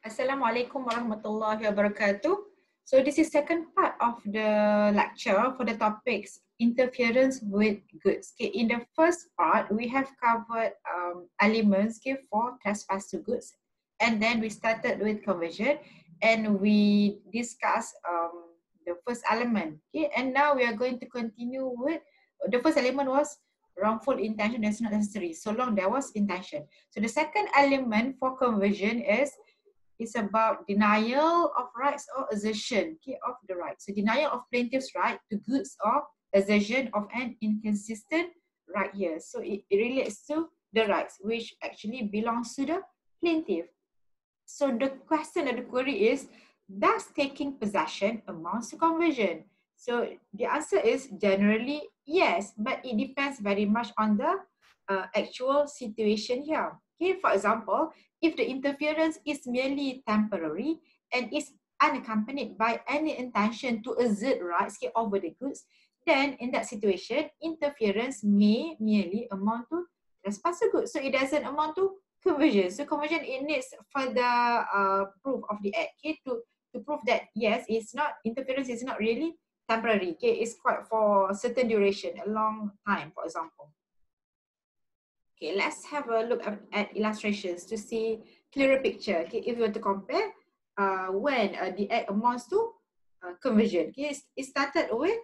Assalamualaikum warahmatullahi wabarakatuh. So this is second part of the lecture for the topics interference with goods. Okay, in the first part, we have covered elements for trespass to goods, and then we started with conversion, and we discussed the first element. Okay, and now we are going to continue with the first element was wrongful intention that's not necessary, so long there was intention. So the second element for conversion is about denial of rights or assertion of the right. So denial of plaintiff's right to goods or assertion of an inconsistent right here. So it relates to the rights which actually belongs to the plaintiff. So the question or the query is, does taking possession amounts to conversion? So the answer is generally yes, but it depends very much on the actual situation here. Okay, for example, if the interference is merely temporary and is unaccompanied by any intention to exert rights over the goods, then in that situation, interference may merely amount to trespass to goods. So it doesn't amount to conversion. So conversion, it needs further proof of the act, okay, to prove that yes, it's not, interference is not really temporary, okay, it's quite for a certain duration, a long time, for example. Okay, let's have a look at illustrations to see clearer picture. Okay, if you want to compare when the act amounts to conversion. Okay, it started with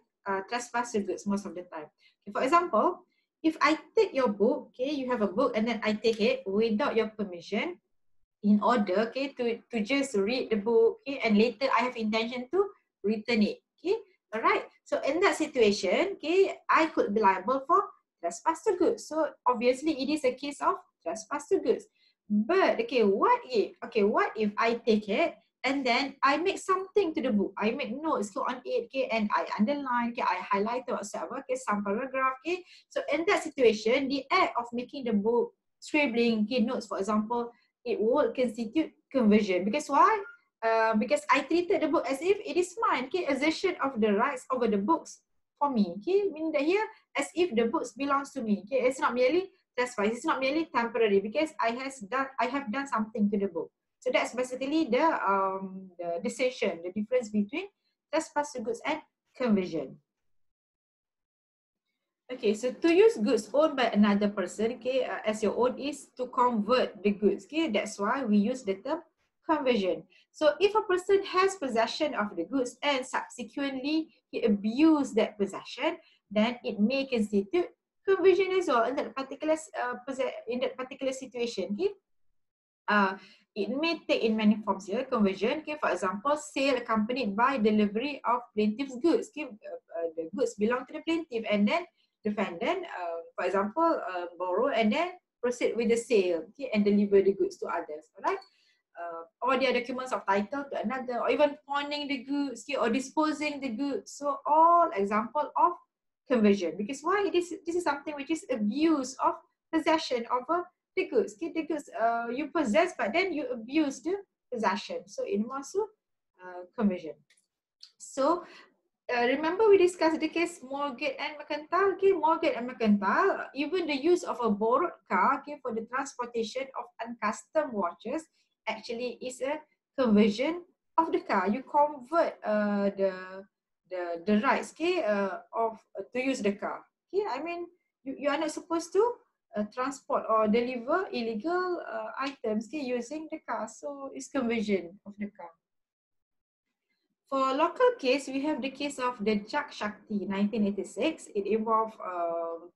trespass to goods most of the time. Okay, for example, if I take your book, okay, you have a book and then I take it without your permission, in order, okay, to just read the book, okay, and later I have intention to return it, okay, all right. So in that situation, okay, I could be liable for trespass to goods. So obviously it is a case of trespass to goods. But okay, what if I take it and then I make something to the book, I make notes on it, okay, and I underline, okay, I highlight whatsoever, okay, some paragraph, okay. So in that situation, the act of making the book, scribbling, okay, notes, for example, it would constitute conversion. Because why? Because I treated the book as if it is mine, okay, assertion of the rights over the books for me, okay, meaning that here, as if the books belongs to me, okay, it's not merely trespass, it's not merely temporary, because I have done something to the book. So that's basically the distinction, the difference between trespass to goods and conversion. Okay, so to use goods owned by another person, okay, as your own is to convert the goods, okay, that's why we use the term conversion. So if a person has possession of the goods and subsequently he abused that possession, then it may constitute conversion as well in that particular situation, okay. It may take in many forms here, conversion, okay, for example, sale accompanied by delivery of plaintiff's goods, okay, the goods belong to the plaintiff, and then defendant, for example, borrow and then proceed with the sale, okay, and deliver the goods to others, all right? Or their documents of title to another, or even pawning the goods, okay, or disposing the goods. So all example of conversion. Because why? This is something which is abuse of possession of the goods. Okay, the goods you possess, but then you abuse the possession. So it amounts to conversion. So remember we discussed the case Morgate and Mercantile. Okay, Morgate and Mercantile, even the use of a borrowed car, okay, for the transportation of uncustomed watches actually is a conversion of the car. You convert the rights, okay, of to use the car. Okay, I mean you are not supposed to transport or deliver illegal items, okay, using the car. So it's conversion of the car. For local case, we have the case of the Jak Shakti, 1986. It involved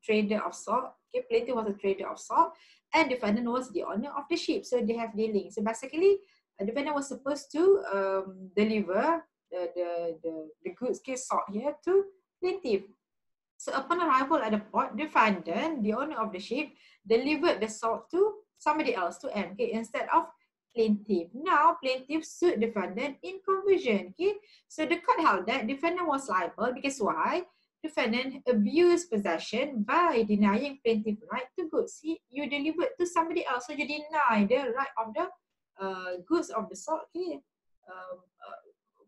trader of salt. Okay, plaintiff was a trader of salt, and defendant was the owner of the ship. So they have dealing. So basically, the defendant was supposed to deliver the goods, case salt here, to plaintiff. So upon arrival at the port, defendant, the owner of the ship, delivered the salt to somebody else, to M, okay, instead of plaintiff. Now, plaintiff sued defendant in conversion. Okay, so the court held that defendant was liable because why? Defendant abused possession by denying plaintiff right to goods. You delivered to somebody else, so you deny the right of the goods of the salt. Okay,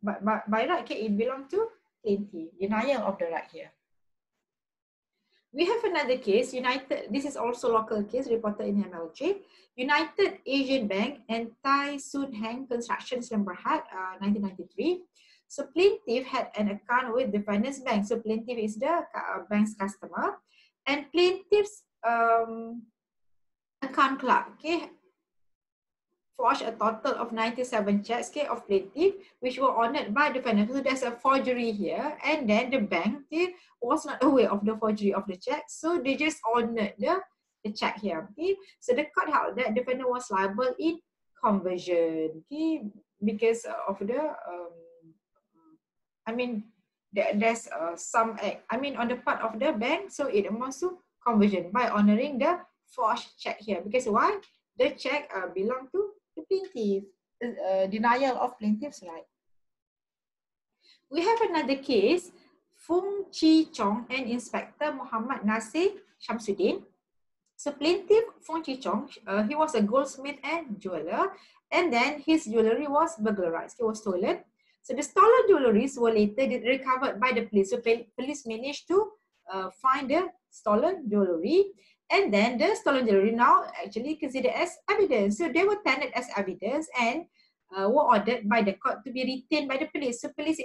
by right, okay, it belongs to plaintiff. Denial of the right here. We have another case, United, this is also local case reported in MLJ. United Asian Bank and Thai Soon Hang Construction Sdn Bhd, 1993. So plaintiff had an account with the finance bank. So plaintiff is the bank's customer. And plaintiff's account clerk, okay, forged a total of 97 checks, okay, of plaintiff, which were honored by the finance. So there's a forgery here, and then the bank, okay, was not aware of the forgery of the check, so they just honored the check here. Okay, so the court held that the defendant was liable in conversion, okay, because of the I mean there's some on the part of the bank, so it amounts to conversion by honoring the forged check here. Because why? The check belong to the plaintiff. Denial of plaintiff's right. We have another case, Fung Chi Chong and Inspector Muhammad Nasir Shamsuddin. So plaintiff Fung Chi Chong, he was a goldsmith and jeweler, and then his jewelry was burglarized. It was stolen. So the stolen jewelries were later recovered by the police. So police managed to find the stolen jewelry, and then the stolen jewelry now actually considered as evidence. So they were tendered as evidence and were ordered by the court to be retained by the police. So police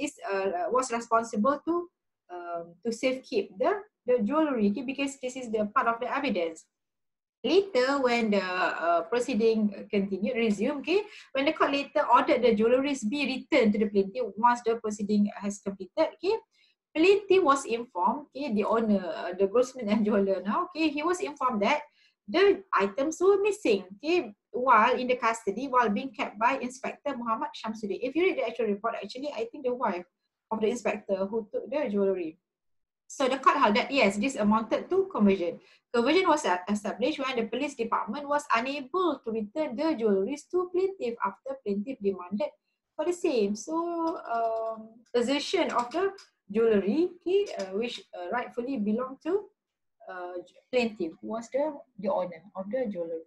was responsible to safekeep the jewelry, okay, because this is the part of the evidence. Later, when the proceeding resumed, okay, when the court later ordered the jewelries be returned to the plaintiff once the proceeding has completed, okay, plaintiff was informed, okay, the owner, the goldsmith and jeweler now, okay, he was informed that the items were missing, okay, while in the custody, while being kept by Inspector Muhammad Shamsuddin. If you read the actual report, actually, I think the wife of the inspector who took the jewelry. So the court held that yes, this amounted to conversion. Conversion was established when the police department was unable to return the jewelries to plaintiff after plaintiff demanded for the same. So possession of the jewelry, okay, which rightfully belonged to plaintiff, was the owner of the jewelry.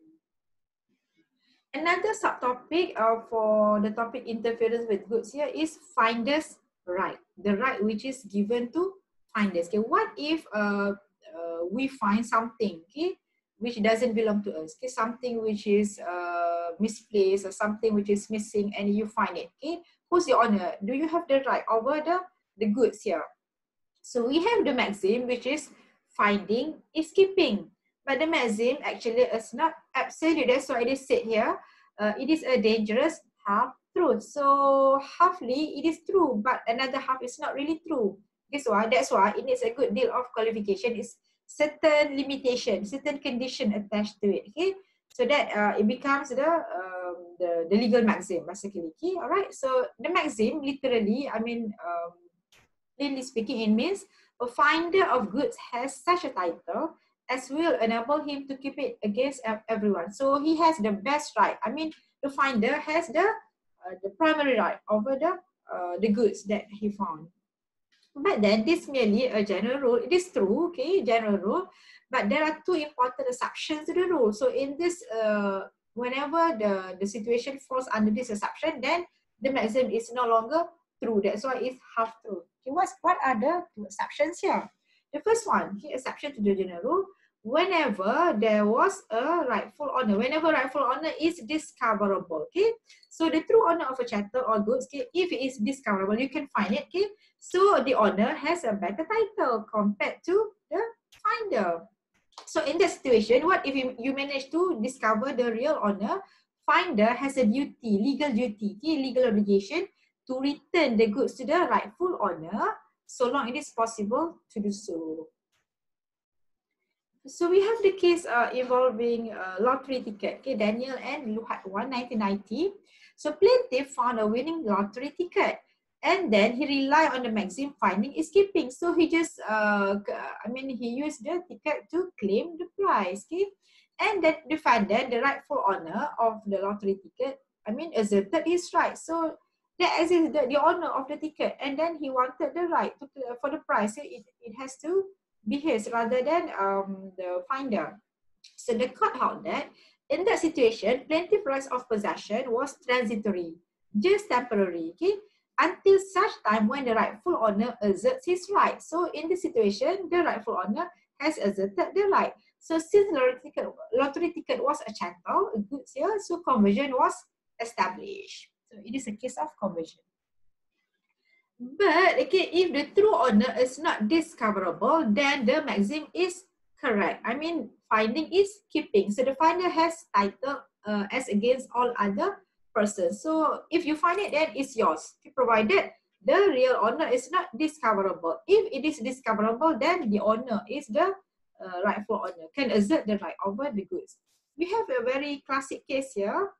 Another subtopic for the topic interference with goods here is finder's right. The right which is given to finders. Okay, what if we find something, okay, which doesn't belong to us, okay, something which is misplaced or something which is missing, and you find it, okay, who's the owner? Do you have the right over the goods here? So we have the maxim, which is finding is keeping, but the maxim actually is not absolute. That's why it is said here, it is a dangerous half truth. So halfly it is true, but another half is not really true. That's why it needs a good deal of qualification. It's certain limitation, certain condition attached to it. Okay, so that it becomes the legal maxim basically. Okay, all right. So the maxim literally, plainly speaking, it means a finder of goods has such a title as will enable him to keep it against everyone. So he has the best right. The finder has the primary right over the goods that he found. But then this merely a general rule. It is true, okay, general rule, but there are two important exceptions to the rule. So in this, whenever the situation falls under this exception, then the maxim is no longer true. That's why it's half true. Okay, what are the two exceptions here? The first one, okay, exception to the general rule, whenever there was a rightful owner, whenever rightful owner is discoverable, okay? So the true owner of a chattel or goods, okay, if it is discoverable, you can find it, okay? So the owner has a better title compared to the finder. So in that situation, what if you manage to discover the real owner? Finder has a duty, legal duty, okay, legal obligation to return the goods to the rightful owner, so long it is possible to do so. So we have the case involving lottery ticket, okay, Daniel and Luhat 1, 1990. So plaintiff found a winning lottery ticket, and then he relied on the maxim finding is keeping. So he just, he used the ticket to claim the prize, okay? And then the defendant, the rightful owner of the lottery ticket, asserted his right. So that is the owner of the ticket, and then he wanted the right for the prize. So it has to be his rather than the finder. So the court held that in that situation, plaintiff rights of possession was transitory, just temporary, okay, until such time when the rightful owner asserts his right. So in this situation, the rightful owner has asserted the right. So since lottery ticket was a chattel, a goods here, so conversion was established. So it is a case of conversion. But okay, if the true owner is not discoverable, then the maxim is correct. I mean, finding is keeping. So the finder has title as against all other persons. So if you find it, then it's yours, provided the real owner is not discoverable. If it is discoverable, then the owner is the rightful owner, can assert the right over the goods. We have a very classic case here,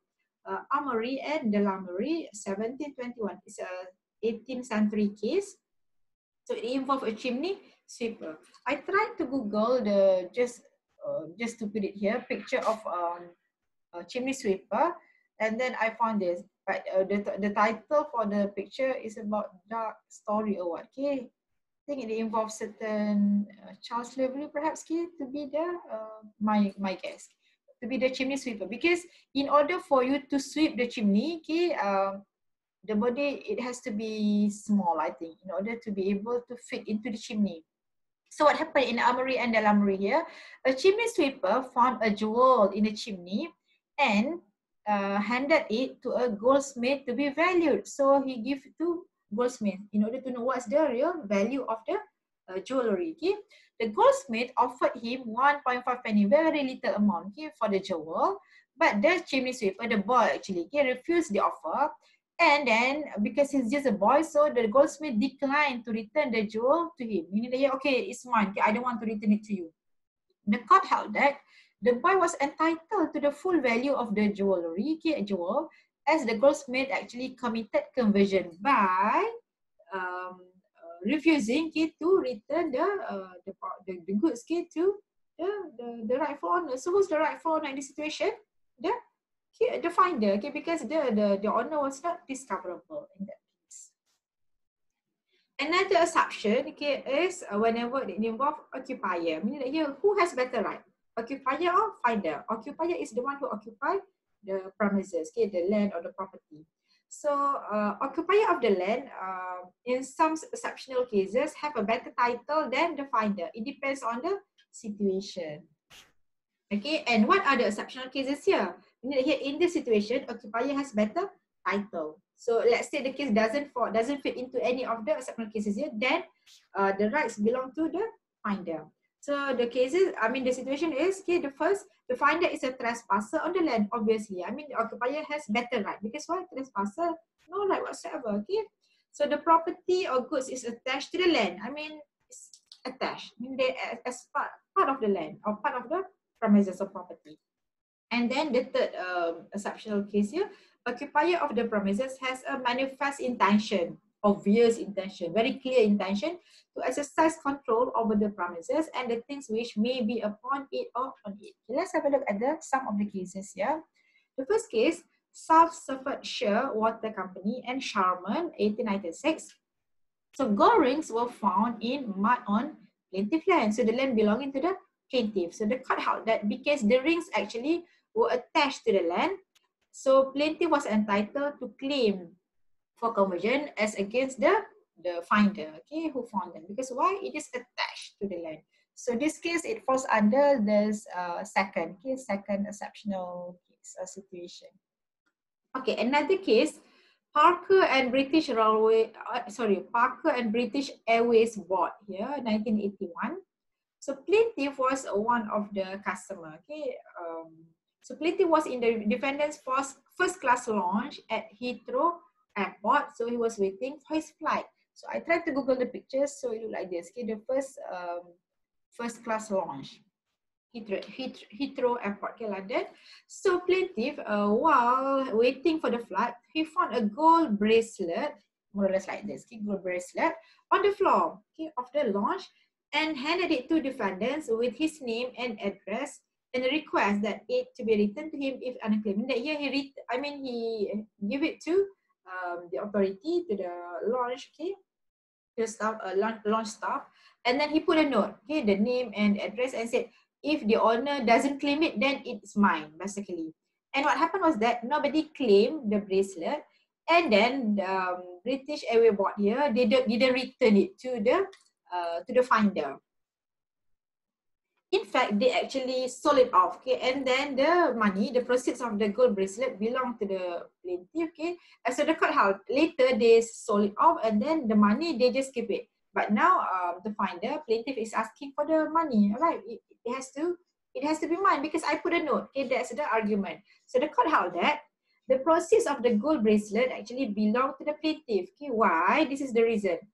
Amory and Delamery, 1721. It's a 18th century case. So it involved a chimney sweeper. I tried to Google the just to put it here, picture of a chimney sweeper, and then I found this. But the title for the picture is about dark story or what? Okay, I think it involves certain child slavery, perhaps. Okay, to be the my guess, to be the chimney sweeper, because in order for you to sweep the chimney, okay, the body, it has to be small, I think, in order to be able to fit into the chimney. So what happened in Amory and Delamery here, a chimney sweeper found a jewel in the chimney and handed it to a goldsmith to be valued. So he gave it to goldsmith in order to know what's the real value of the jewelry. Okay? The goldsmith offered him 1.5 penny, very little amount, okay, for the jewel. But the chimney sweeper, the boy actually, okay, refused the offer. And then, because he's just a boy, so the goldsmith declined to return the jewel to him. Meaning that, yeah, okay, it's mine. Okay, I don't want to return it to you. The court held that the boy was entitled to the full value of the jewelry, okay, jewel, as the goldsmith actually committed conversion by refusing, okay, to return the goods, okay, to the rightful owner. So who's the rightful owner in this situation? The finder, okay, because the owner was not discoverable in that case. Another assumption, okay, is whenever it involves occupier, meaning that here, who has better right? Occupier or finder? Occupier is the one who occupies the premises, okay, the land or the property. So occupier of the land, in some exceptional cases, have a better title than the finder. It depends on the situation. Okay, and what are the exceptional cases here? Here in this situation, occupier has better title. So let's say the case doesn't fit into any of the exceptional cases here, then the rights belong to the finder. So the cases, I mean the situation is, okay, the finder is a trespasser on the land, obviously. I mean the occupier has better right, because why? Trespasser, no right whatsoever, okay? So the property or goods is attached to the land. I mean, it's attached. I mean they as part of the land or part of the premises of property. And then the third exceptional case here, occupier of the premises has a manifest intention, obvious intention, very clear intention to exercise control over the premises and the things which may be upon it or on it. Okay, let's have a look at some of the cases here. The first case, South Staffordshire Water Company and Sharman, 1896. So gold rings were found in mud on plaintiff land. So the land belonging to the plaintiff. So the court held that because the rings actually were attached to the land, so plaintiff was entitled to claim for conversion as against the finder, okay, who found them. Because why? It is attached to the land. So this case, it falls under this second exceptional case or situation. Okay, another case, Parker and British Airways Board here, 1981. So plaintiff was one of the customer. Okay, so plaintiff was in the defendant's first class lounge at Heathrow Airport. So he was waiting for his flight. So I tried to Google the pictures. So it looked like this. Okay, the first class lounge. Heathrow Airport, okay, London. So plaintiff, while waiting for the flight, he found a gold bracelet, more or less like this, okay, gold bracelet on the floor, okay, of the lounge, and handed it to defendants with his name and address and a request that it to be returned to him if unclaimed. That here he gave it to the authority, to the lounge, okay, the staff, lounge staff, and then he put a note, okay, the name and address, and said, if the owner doesn't claim it, then it's mine, basically. And what happened was that nobody claimed the bracelet, and then British Airways Board here, they didn't return it to the finder. In fact, they actually sold it off, okay, and then the money, the proceeds of the gold bracelet belong to the plaintiff, okay. So the court held later they sold it off, and then the money they just keep it. But now the finder, plaintiff is asking for the money, right? It has to be mine because I put a note, okay. That's the argument. So the court held that the proceeds of the gold bracelet actually belong to the plaintiff, okay. Why? This is the reason.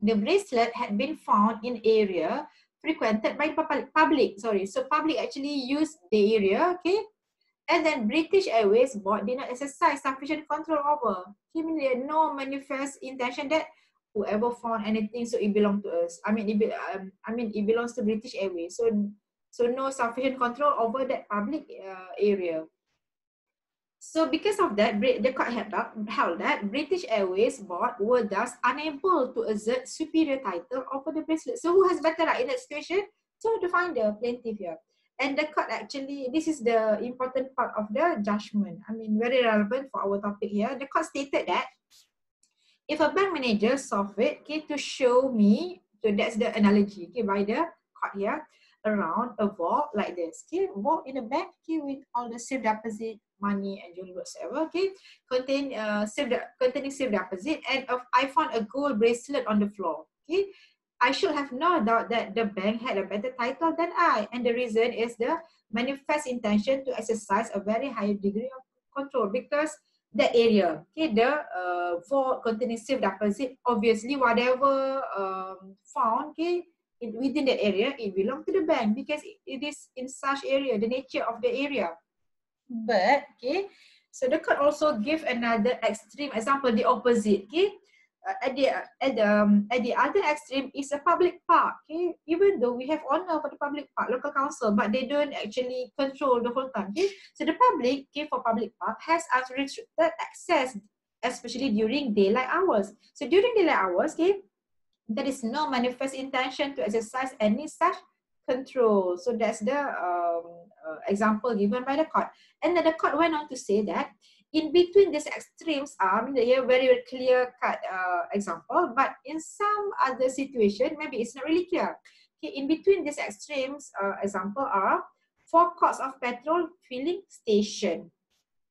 The bracelet had been found in area frequented by public. So public actually used the area, okay. And then British Airways board did not exercise sufficient control over. Okay, mean there no manifest intention that whoever found anything, so it belongs to us. I mean, it belongs to British Airways. So no sufficient control over that public area. So because of that, the court held that British Airways board were thus unable to exert superior title over the bracelet. So who has better right in that situation? So the finder, plaintiff here. And the court actually, this is the important part of the judgment. I mean, very relevant for our topic here. The court stated that if a bank manager solve it, okay, to show me, so that's the analogy, okay, by the court here, around a vault like this, okay, vault in a bank, okay, with all the safe deposit, money and jewelry whatsoever, okay, containing safe deposit, and I found a gold bracelet on the floor, okay. I should have no doubt that the bank had a better title than I, and the reason is the manifest intention to exercise a very high degree of control, because that area, okay, the vault containing safe deposit, obviously whatever found, okay, within that area, it belongs to the bank because it is in such area, the nature of the area. But, okay, so the court also give another extreme example, the opposite, okay. At the other extreme is a public park, okay. Even though we have honor for the public park, local council, but they don't actually control the whole time, okay. So the public, okay, for public park has unrestricted access, especially during daylight hours. So during daylight hours, okay, there is no manifest intention to exercise any such control. So that's the example given by the court. And then the court went on to say that in between these extremes are, here very clear cut example, but in some other situation, maybe it's not really clear. Okay, in between these extremes, example are forecourts of petrol filling station,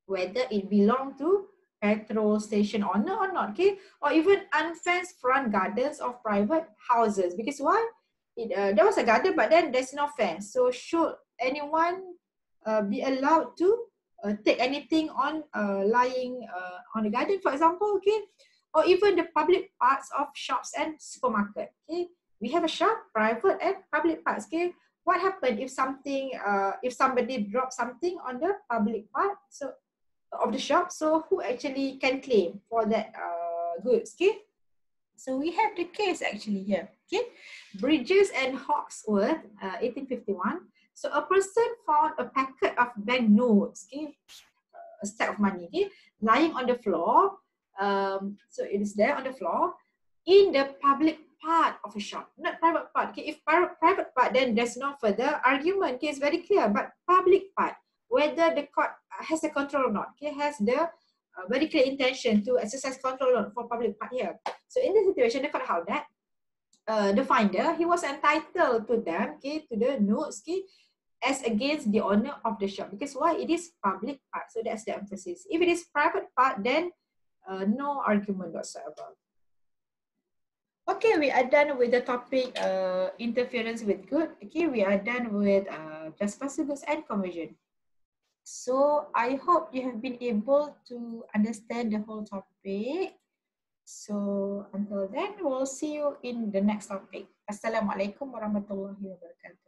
whether it belong to petrol station owner or not, okay, or even unfenced front gardens of private houses. Because why? There was a garden, but then there's no fence. So should anyone be allowed to take anything on lying on the garden, for example, okay, or even the public parts of shops and supermarket, okay. We have a shop, private and public parts, okay. What happened if something, if somebody drops something on the public part, so of the shop, so who actually can claim for that goods, okay? So we have the case actually here, okay? Bridges and Hawksworth, 1851. So a person found a packet of bank notes, okay, a stack of money, okay, lying on the floor. So it is there on the floor in the public part of a shop, not private part. Okay, if private part, then there's no further argument. Okay, it's very clear. But public part, whether the court has the control or not, okay, has the very clear intention to exercise control or not for public part here. So in this situation, the court held that the finder, he was entitled to them, okay, to the notes, okay, as against the owner of the shop. Because why? It is public part, so that's the emphasis. If it is private part, then no argument whatsoever. Okay, we are done with the topic interference with good. Okay, we are done with trespass goods and conversion. So I hope you have been able to understand the whole topic. So until then, we'll see you in the next topic. Assalamualaikum warahmatullahi wabarakatuh.